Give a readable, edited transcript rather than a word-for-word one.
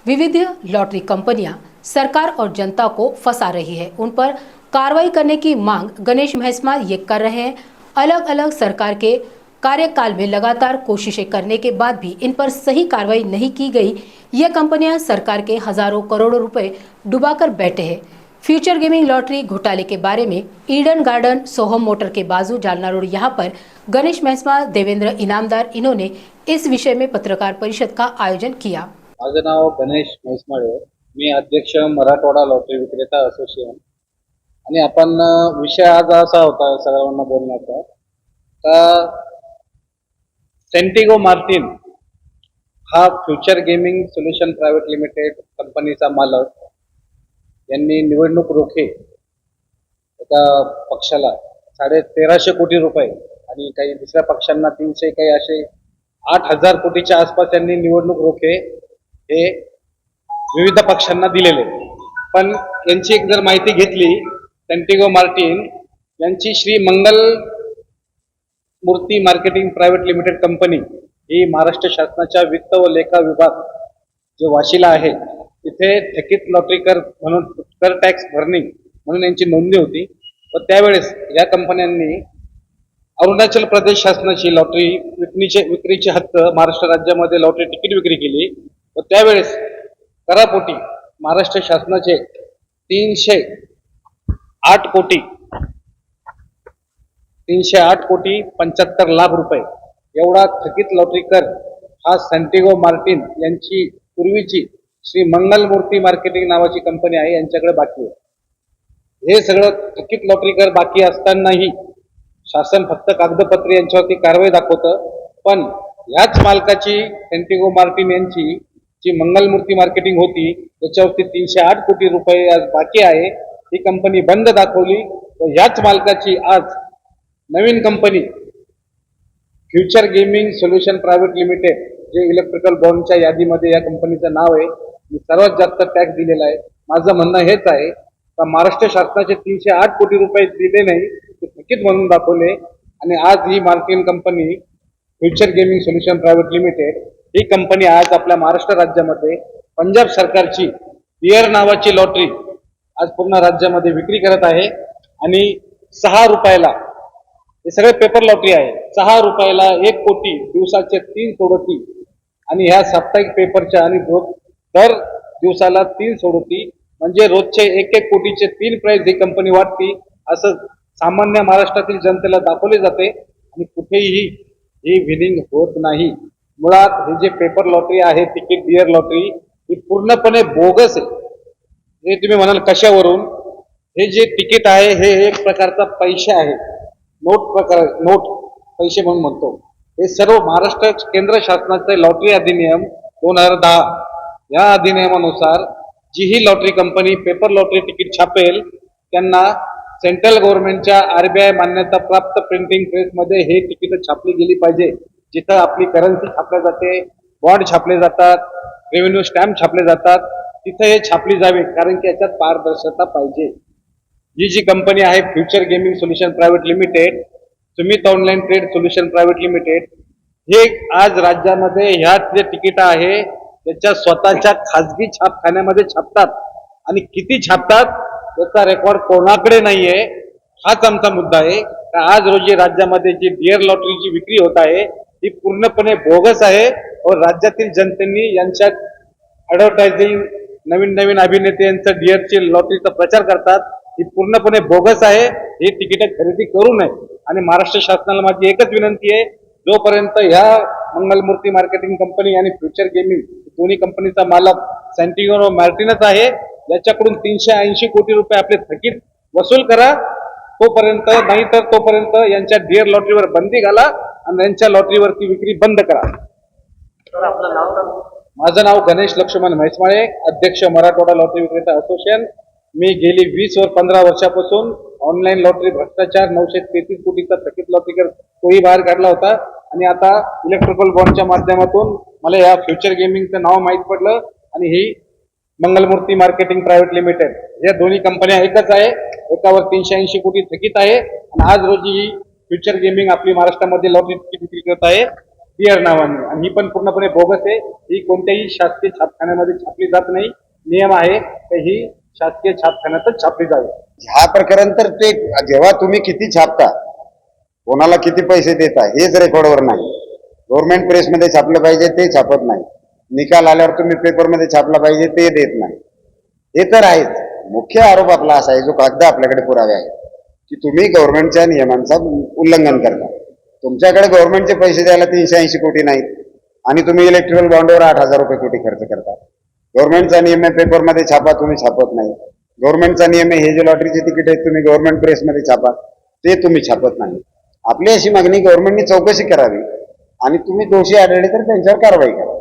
विविध लॉटरी कंपनियां सरकार और जनता को फंसा रही है। उन पर कार्रवाई करने की मांग गणेश मेहसमा ये कर रहे हैं। अलग अलग सरकार के कार्यकाल में लगातार कोशिशें करने के बाद भी इन पर सही कार्रवाई नहीं की गई। ये कंपनियां सरकार के हजारों करोड़ों रुपए डुबाकर बैठे हैं। फ्यूचर गेमिंग लॉटरी घोटाले के बारे में ईडन गार्डन सोहम मोटर के बाजू जालना रोड यहाँ पर गणेश मेहसमा, देवेंद्र इनामदार इन्होंने इस विषय में पत्रकार परिषद का आयोजन किया। माझं नाव गणेश मेहसमाळे, मी अध्यक्ष मराठवाडा लॉटरी विक्रेता असोसिएशन। आणि आपण विषय आज असा होता सगळ्यांना बोलण्याचा का सेंटिगो मार्टिन हा future gaming solution private limited कंपनीचा मालक यांनी निवडणूक रोखे एका पक्षाला 1350 कोटी रुपये आणि काही दुसऱ्या पक्षांना 300 काही असे 8000 कोटीच्या आसपास यांनी निवडणूक रोखे हे विविध पक्षांना दिलेले। पण यांची एक जर माहिती घेतली, सेंटिगो मार्टिन यांची श्री मंगल मूर्ती मार्केटिंग प्रायव्हेट लिमिटेड कंपनी ही महाराष्ट्र शासनाच्या वित्त व लेखा विभाग जे वाशीला आहे तिथे थकीत लॉटरी कर म्हणून कर टॅक्स भरणी म्हणून यांची नोंदणी होती। व त्यावेळेस या कंपन्यांनी अरुणाचल प्रदेश शासनाची लॉटरी विक्रीचे हक्क महाराष्ट्र राज्यामध्ये लॉटरी तिकीट विक्री केली व त्यावेळेस करापोटी महाराष्ट्र शासनाचे 308 कोटी 75 लाख रुपये एवढा थकीत लॉटरी कर हा सेंटिगो मार्टिन यांची पूर्वीची श्री मंगल मूर्ती मार्केटिंग नावाची कंपनी आहे यांच्याकडे बाकी आहे। हे सगळं थकीत लॉटरी कर बाकी असतानाही शासन फक्त कागदपत्रे यांच्यावरती कारवाई दाखवतं। पण याच मालकाची सेंटिगो मार्टिन यांची जी मंगल मूर्ती मार्केटिंग होती त्याच्यावरती 308 कोटी रुपये आज बाकी आहे। ही कंपनी बंद दाखवली व याच मालकाची आज नवीन company future gaming solution private limited जे इलेक्ट्रिकल बॉन्डच्या यादीमध्ये या कंपनीचं नाव आहे, सर्वात जास्त टॅक्स दिलेला आहे। माझं म्हणणं हेच आहे का महाराष्ट्र शासनाचे 308 कोटी रुपये दिले नाही, ते थकीत म्हणून दाखवले आणि आज ही Martin company future gaming solution private limited ही कंपनी आज आपल्या महाराष्ट्र राज्यामध्ये पंजाब सरकारची डियर नावाची लॉटरी आज पूर्ण राज्यामध्ये विक्री करत आहे आणि 6 रुपयाला हे सगळे पेपर लॉटरी आहे। 6 रुपयाला 1 कोटी दिवसाचे 3 सोडती आणि ह्या साप्ताहिक पेपरच्या आणि दर दिवसाला 3 सोडती म्हणजे रोजचे 1-1 कोटीचे 3 प्राइस ही कंपनी वाटती असं सामान्य महाराष्ट्रातील जनतेला दाखवले जाते आणि कुठेही ही विनिंग होत नाही। मुळात हे जे पेपर लॉटरी आहे, तिकीट डियर लॉटरी ही पूर्णपणे बोगस आहे। हे तुम्ही म्हणाल कशावरून? हे जे तिकीट आहे हे एक प्रकारचा पैसे आहे, नोट पैसे म्हणून म्हणतो। हे सर्व महाराष्ट्र केंद्र शासनाचे लॉटरी अधिनियम 2010 या अधिनियमानुसार जी ही lottery company paper lottery ticket छापेल त्यांना सेंट्रल गव्हर्नमेंटच्या RBI मान्यता प्राप्त प्रिंटिंग प्रेसमध्ये हे तिकीट छापली गेली पाहिजे। जिथं आपली करन्सी छापल्या जाते, बॉन्ड छापले जातात, रेव्हेन्यू स्टॅम्प छापले जातात, तिथं हे छापली जावे कारण की याच्यात पारदर्शकता पाहिजे। जी कंपनी आहे future gaming solution private limited, Sumit online trade solution private limited हे आज राज्यामध्ये ह्या जे तिकीट आहे त्याच्या स्वतःच्या खाजगी छापखान्यामध्ये छापतात आणि किती छापतात याचा रेकॉर्ड कोणाकडे नाहीये। हाच आमचा मुद्दा आहे। आज रोजी राज्यामध्ये जी डियर लॉटरीची विक्री होत आहे ही पूर्णपणे बोगस आहे और राज्यातील जनतेने यांच्या ऍडव्हर्टायझिंग नवीन अभिनेते यांचं डियरची लॉटरीचा प्रचार करतात, ही पूर्णपणे बोगस आहे। ही तिकीट खरेदी करू नये आणि महाराष्ट्र शासनाला माझी एकच विनंती आहे, जोपर्यंत ह्या मंगलमूर्ती मार्केटिंग कंपनी आणि फ्युचर गेमिंग दोन्ही कंपनीचा मालक सेंटिगो मार्टिनच आहे, याच्याकडून 380 कोटी रुपये आपले थकीत वसूल करा। तोपर्यंत नाही तर तोपर्यंत यांच्या डियर लॉटरीवर बंदी घाला आणि यांच्या लॉटरीवरती विक्री बंद करा। माझं नाव गणेश लक्ष्मण मेहसमाळे, अध्यक्ष मराठवाडा लॉटरी विक्रेता असोसिएशन। मी गेली 20-15 वर्षापासून ऑनलाईन लॉटरी भ्रष्टाचार 933 कोटीचा थकीत लॉटरी कर तोही बाहेर काढला होता आणि आता इलेक्ट्रिकल बॉन्डच्या माध्यमातून मला या फ्युचर गेमिंगचं नाव माहीत पडलं आणि ही मंगलमूर्ती मार्केटिंग प्रायव्हेट लिमिटेड या दोन्ही कंपन्या एकच आहे। एकावर 380 कोटी थकीत आहे आणि आज रोजी ही फ्युचर गेमिंग आपली महाराष्ट्रामध्ये लॉटरी तिकीट विक्री करत आहे। बियर नावाने, आणि ही पण पूर्णपणे बोगस आहे. ही कोणत्याही शासकीय छापखान्यामध्ये छापली जात नाही. नियम आहे तर ही शासकीय छापखान्यातच छापली जावी. हा प्रकरण तर ते जेव्हा तुम्ही किती छापता, कोणाला किती पैसे देता हेच रेकॉर्डवर नाही. गव्हर्नमेंट प्रेसमध्ये छापलं पाहिजे ते छापत नाही. निकाल आल्यावर तुम्ही पेपरमध्ये छापला पाहिजे ते देत नाही. हे तर आहेच. मुख्य आरोप आपला असा आहे, जो कागद आपल्याकडे पुरावे आहे, की तुम्ही गव्हर्नमेंटच्या नियमांचं उल्लंघन करता. तुमच्याकडे गव्हर्नमेंटचे पैसे द्यायला 380 कोटी नाहीत आणि तुम्ही इलेक्ट्रिकल बॉन्डवर 8,000 रुपये कोटी खर्च करता. गव्हर्नमेंटचा नियम आहे पेपरमध्ये छापा, तुम्ही छापत नाही. गव्हर्नमेंटचा नियम आहे हे जे लॉटरीचे तिकीट आहेत तुम्ही गव्हर्नमेंट प्रेसमध्ये छापा, ते तुम्ही छापत नाही. आपली अशी मागणी गव्हर्नमेंटनी चौकशी करावी आणि तुम्ही दोषी आढळले तर त्यांच्यावर कारवाई करा.